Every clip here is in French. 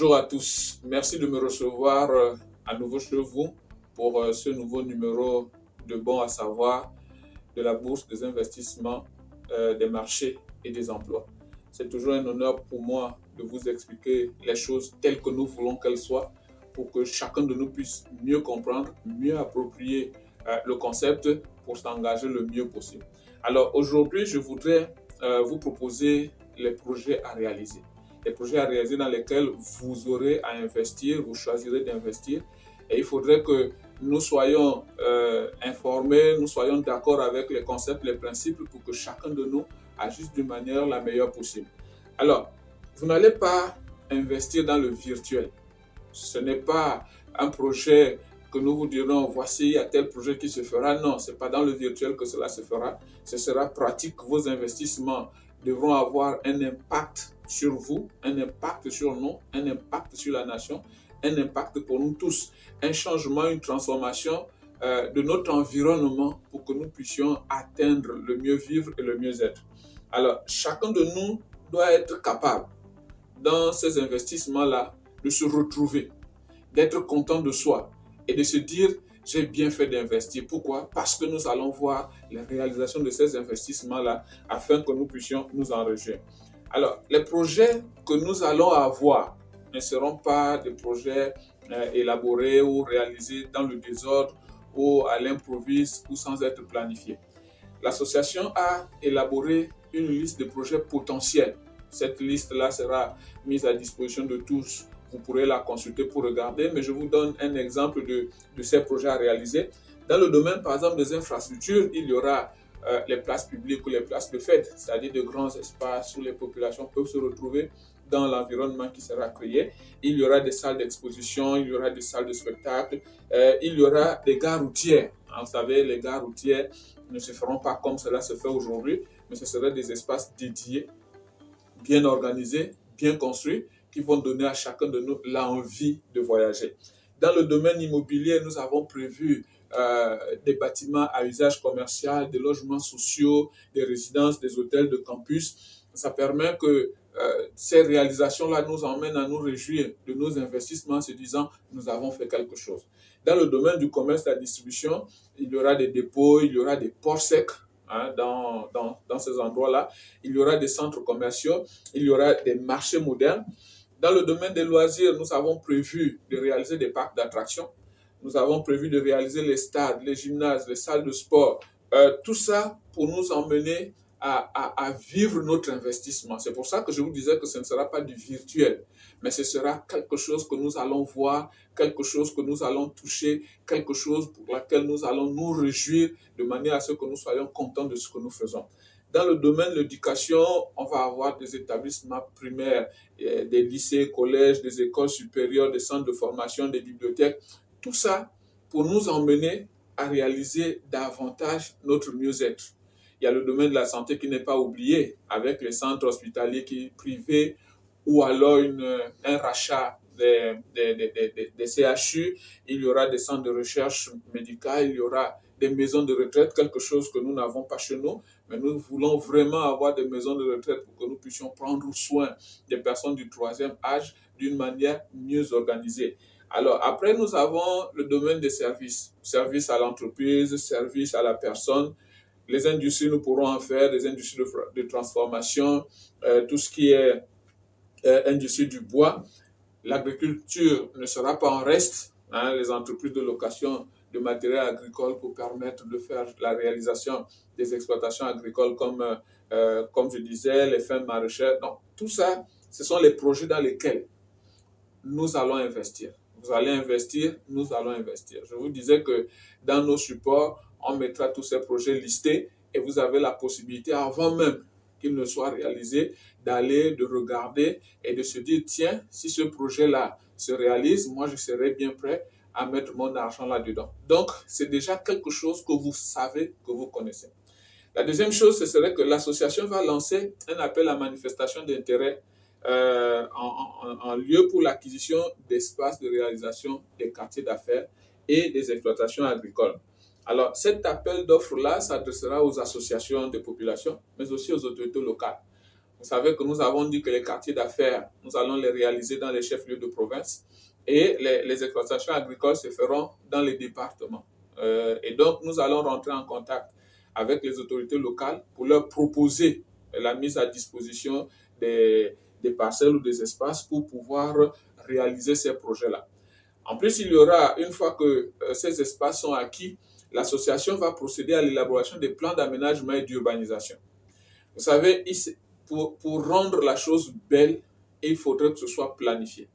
Bonjour à tous. Merci de me recevoir à nouveau chez vous pour ce nouveau numéro de Bon à savoir de la Bourse des investissements, des marchés et des emplois. C'est toujours un honneur pour moi de vous expliquer les choses telles que nous voulons qu'elles soient pour que chacun de nous puisse mieux comprendre, mieux approprier le concept pour s'engager le mieux possible. Alors aujourd'hui, je voudrais vous proposer les projets à réaliser. Les projets à réaliser dans lesquels vous aurez à investir, vous choisirez d'investir. Et il faudrait que nous soyons informés, nous soyons d'accord avec les concepts, les principes pour que chacun de nous agisse d'une manière la meilleure possible. Alors, vous n'allez pas investir dans le virtuel. Ce n'est pas un projet que nous vous dirons, voici, il y a tel projet qui se fera. Non, ce n'est pas dans le virtuel que cela se fera. Ce sera pratique. Vos investissements devront avoir un impact sur vous, un impact sur nous, un impact sur la nation, un impact pour nous tous, un changement, une transformation de notre environnement pour que nous puissions atteindre le mieux vivre et le mieux être. Alors, chacun de nous doit être capable, dans ces investissements-là, de se retrouver, d'être content de soi et de se dire « j'ai bien fait d'investir ». Pourquoi? Parce que nous allons voir les réalisations de ces investissements-là afin que nous puissions nous en réjouir. Alors, les projets que nous allons avoir ne seront pas des projets élaborés ou réalisés dans le désordre ou à l'improviste ou sans être planifiés. L'association a élaboré une liste de projets potentiels. Cette liste-là sera mise à disposition de tous. Vous pourrez la consulter pour regarder, mais je vous donne un exemple de ces projets à réaliser. Dans le domaine, par exemple, des infrastructures, il y aura les places publiques ou les places de fête, c'est-à-dire de grands espaces où les populations peuvent se retrouver dans l'environnement qui sera créé. Il y aura des salles d'exposition, il y aura des salles de spectacle, il y aura des gares routières. Vous savez, les gares routières ne se feront pas comme cela se fait aujourd'hui, mais ce seraient des espaces dédiés, bien organisés, bien construits, qui vont donner à chacun de nous l'envie de voyager. Dans le domaine immobilier, nous avons prévu des bâtiments à usage commercial, des logements sociaux, des résidences, des hôtels de campus. Ça permet que ces réalisations-là nous emmènent à nous réjouir de nos investissements en se disant nous avons fait quelque chose. Dans le domaine du commerce et de la distribution, il y aura des dépôts, il y aura des ports secs dans ces endroits-là. Il y aura des centres commerciaux, il y aura des marchés modernes. Dans le domaine des loisirs, nous avons prévu de réaliser des parcs d'attractions. Nous avons prévu de réaliser les stades, les gymnases, les salles de sport. Tout ça pour nous emmener à vivre notre investissement. C'est pour ça que je vous disais que ce ne sera pas du virtuel, mais ce sera quelque chose que nous allons voir, quelque chose que nous allons toucher, quelque chose pour laquelle nous allons nous réjouir de manière à ce que nous soyons contents de ce que nous faisons. Dans le domaine de l'éducation, on va avoir des établissements primaires, des lycées, collèges, des écoles supérieures, des centres de formation, des bibliothèques. Tout ça pour nous emmener à réaliser davantage notre mieux-être. Il y a le domaine de la santé qui n'est pas oublié, avec les centres hospitaliers privés ou alors un rachat des CHU. Il y aura des centres de recherche médicale, il y aura des maisons de retraite, quelque chose que nous n'avons pas chez nous, mais nous voulons vraiment avoir des maisons de retraite pour que nous puissions prendre soin des personnes du troisième âge d'une manière mieux organisée. Alors, après, nous avons le domaine des services. Services à l'entreprise, services à la personne. Les industries, nous pourrons en faire, des industries de transformation, tout ce qui est industrie du bois. L'agriculture ne sera pas en reste. Les entreprises de location de matériel agricole pour permettre de faire la réalisation des exploitations agricoles comme je disais, les fermes maraîchères. Donc, tout ça, ce sont les projets dans lesquels nous allons investir. Vous allez investir, nous allons investir. Je vous disais que dans nos supports, on mettra tous ces projets listés et vous avez la possibilité, avant même qu'ils ne soient réalisés, d'aller, de regarder et de se dire, tiens, si ce projet-là se réalise, moi, je serai bien prêt à mettre mon argent là-dedans. Donc, c'est déjà quelque chose que vous savez, que vous connaissez. La deuxième chose, ce serait que l'association va lancer un appel à manifestation d'intérêt en lieu pour l'acquisition d'espaces de réalisation des quartiers d'affaires et des exploitations agricoles. Alors, cet appel d'offres-là s'adressera aux associations de population, mais aussi aux autorités locales. Vous savez que nous avons dit que les quartiers d'affaires, nous allons les réaliser dans les chefs-lieux de province et les exploitations agricoles se feront dans les départements. Et donc, nous allons rentrer en contact avec les autorités locales pour leur proposer la mise à disposition des parcelles ou des espaces pour pouvoir réaliser ces projets-là. En plus, il y aura, une fois que ces espaces sont acquis, l'association va procéder à l'élaboration des plans d'aménagement et d'urbanisation. Vous savez, pour rendre la chose belle, il faudrait que ce soit planifié.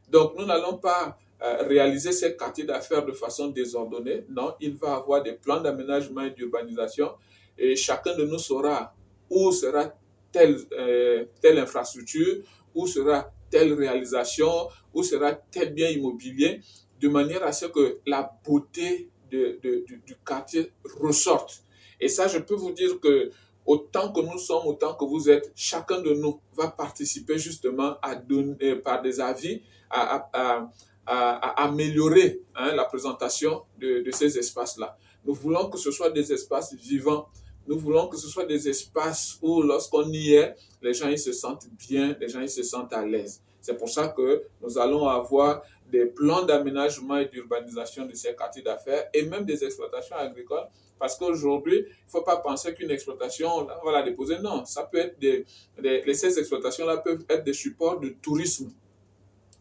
Donc, nous n'allons pas réaliser ces quartiers d'affaires de façon désordonnée. Non, il va y avoir des plans d'aménagement et d'urbanisation et chacun de nous saura où sera telle infrastructure, où sera telle réalisation, où sera tel bien immobilier, de manière à ce que la beauté du quartier ressorte. Et ça, je peux vous dire que autant que nous sommes, autant que vous êtes, chacun de nous va participer justement à donner par des avis, à améliorer la présentation de ces espaces-là. Nous voulons que ce soit des espaces vivants. Nous voulons que ce soit des espaces où, lorsqu'on y est, les gens ils se sentent bien, les gens ils se sentent à l'aise. C'est pour ça que nous allons avoir des plans d'aménagement et d'urbanisation de ces quartiers d'affaires et même des exploitations agricoles. Parce qu'aujourd'hui, il ne faut pas penser qu'une exploitation, on va la déposer. Non, ça peut être ces exploitations-là peuvent être des supports de tourisme.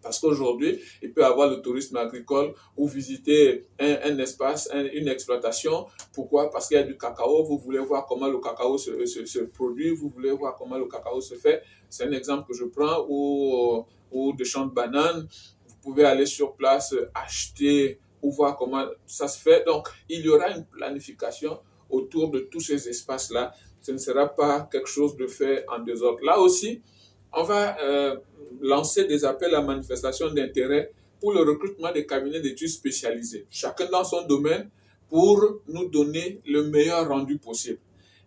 Parce qu'aujourd'hui, il peut y avoir le tourisme agricole ou visiter un espace, une exploitation. Pourquoi? Parce qu'il y a du cacao. Vous voulez voir comment le cacao se produit. Vous voulez voir comment le cacao se fait. C'est un exemple que je prends. Ou de champs de bananes. Vous pouvez aller sur place, acheter ou voir comment ça se fait. Donc, il y aura une planification autour de tous ces espaces-là. Ce ne sera pas quelque chose de fait en désordre. Là aussi, on va lancer des appels à manifestation d'intérêt pour le recrutement des cabinets d'études spécialisés, chacun dans son domaine, pour nous donner le meilleur rendu possible.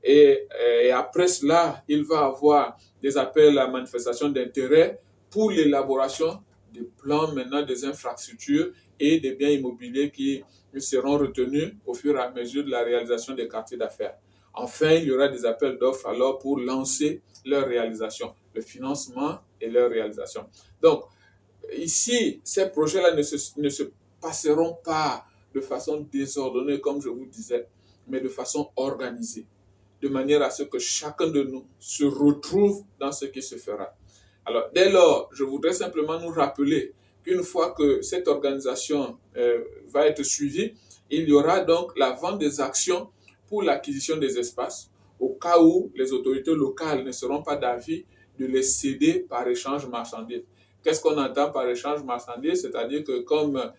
Et après cela, il va y avoir des appels à manifestation d'intérêt pour l'élaboration des plans maintenant des infrastructures et des biens immobiliers qui seront retenus au fur et à mesure de la réalisation des quartiers d'affaires. Enfin, il y aura des appels d'offres alors pour lancer leur réalisation, le financement et leur réalisation. Donc, ici, ces projets-là ne se passeront pas de façon désordonnée, comme je vous disais, mais de façon organisée, de manière à ce que chacun de nous se retrouve dans ce qui se fera. Alors, dès lors, je voudrais simplement nous rappeler qu'une fois que cette organisation va être suivie, il y aura donc la vente des actions pour l'acquisition des espaces, au cas où les autorités locales ne seront pas d'avis de les céder par échange marchandise. Qu'est-ce qu'on entend par échange marchandise? C'est-à-dire que comme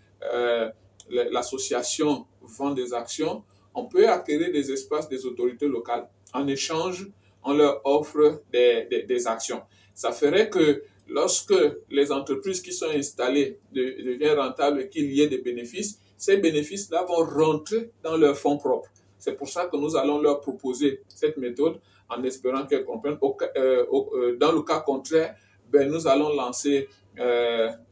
l'association vend des actions, on peut acquérir des espaces des autorités locales. En échange, on leur offre des actions. Ça ferait que lorsque les entreprises qui sont installées deviennent rentables et qu'il y ait des bénéfices, ces bénéfices-là vont rentrer dans leurs fonds propres. C'est pour ça que nous allons leur proposer cette méthode en espérant qu'elles comprennent. Dans le cas contraire, nous allons lancer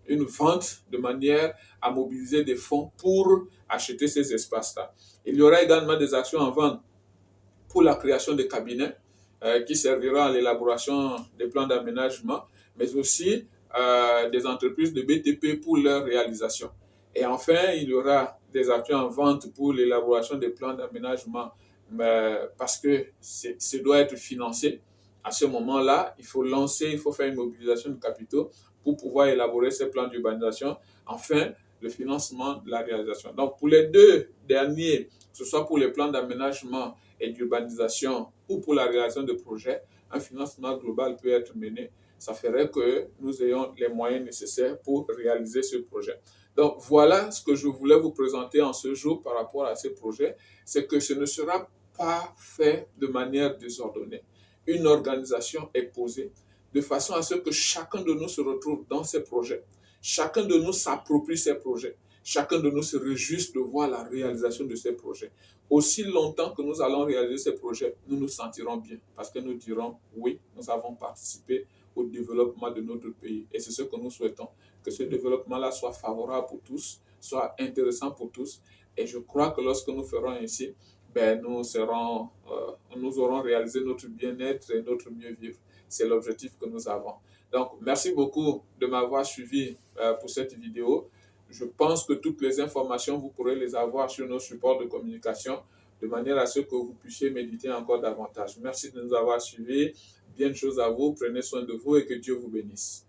une vente de manière à mobiliser des fonds pour acheter ces espaces-là. Il y aura également des actions en vente pour la création de cabinets qui serviront à l'élaboration des plans d'aménagement, mais aussi des entreprises de BTP pour leur réalisation. Et enfin, il y aura des actions en vente pour l'élaboration des plans d'aménagement parce que ça doit être financé. À ce moment-là, il faut faire une mobilisation de capitaux pour pouvoir élaborer ces plans d'urbanisation. Enfin, le financement de la réalisation. Donc, pour les deux derniers, que ce soit pour les plans d'aménagement et d'urbanisation ou pour la réalisation de projets, un financement global peut être mené. Ça ferait que nous ayons les moyens nécessaires pour réaliser ce projet. Donc, voilà ce que je voulais vous présenter en ce jour par rapport à ces projets. C'est que ce ne sera pas fait de manière désordonnée. Une organisation est posée de façon à ce que chacun de nous se retrouve dans ces projets. Chacun de nous s'approprie ces projets. Chacun de nous se réjouit de voir la réalisation de ces projets. Aussi longtemps que nous allons réaliser ces projets, nous nous sentirons bien parce que nous dirons oui, nous avons participé au développement de notre pays. Et c'est ce que nous souhaitons, que ce développement-là soit favorable pour tous, soit intéressant pour tous. Et je crois que lorsque nous ferons ainsi, ben, nous aurons réalisé notre bien-être et notre mieux-vivre. C'est l'objectif que nous avons. Donc, merci beaucoup de m'avoir suivi pour cette vidéo. Je pense que toutes les informations, vous pourrez les avoir sur nos supports de communication de manière à ce que vous puissiez méditer encore davantage. Merci de nous avoir suivis. Bien de choses à vous. Prenez soin de vous et que Dieu vous bénisse.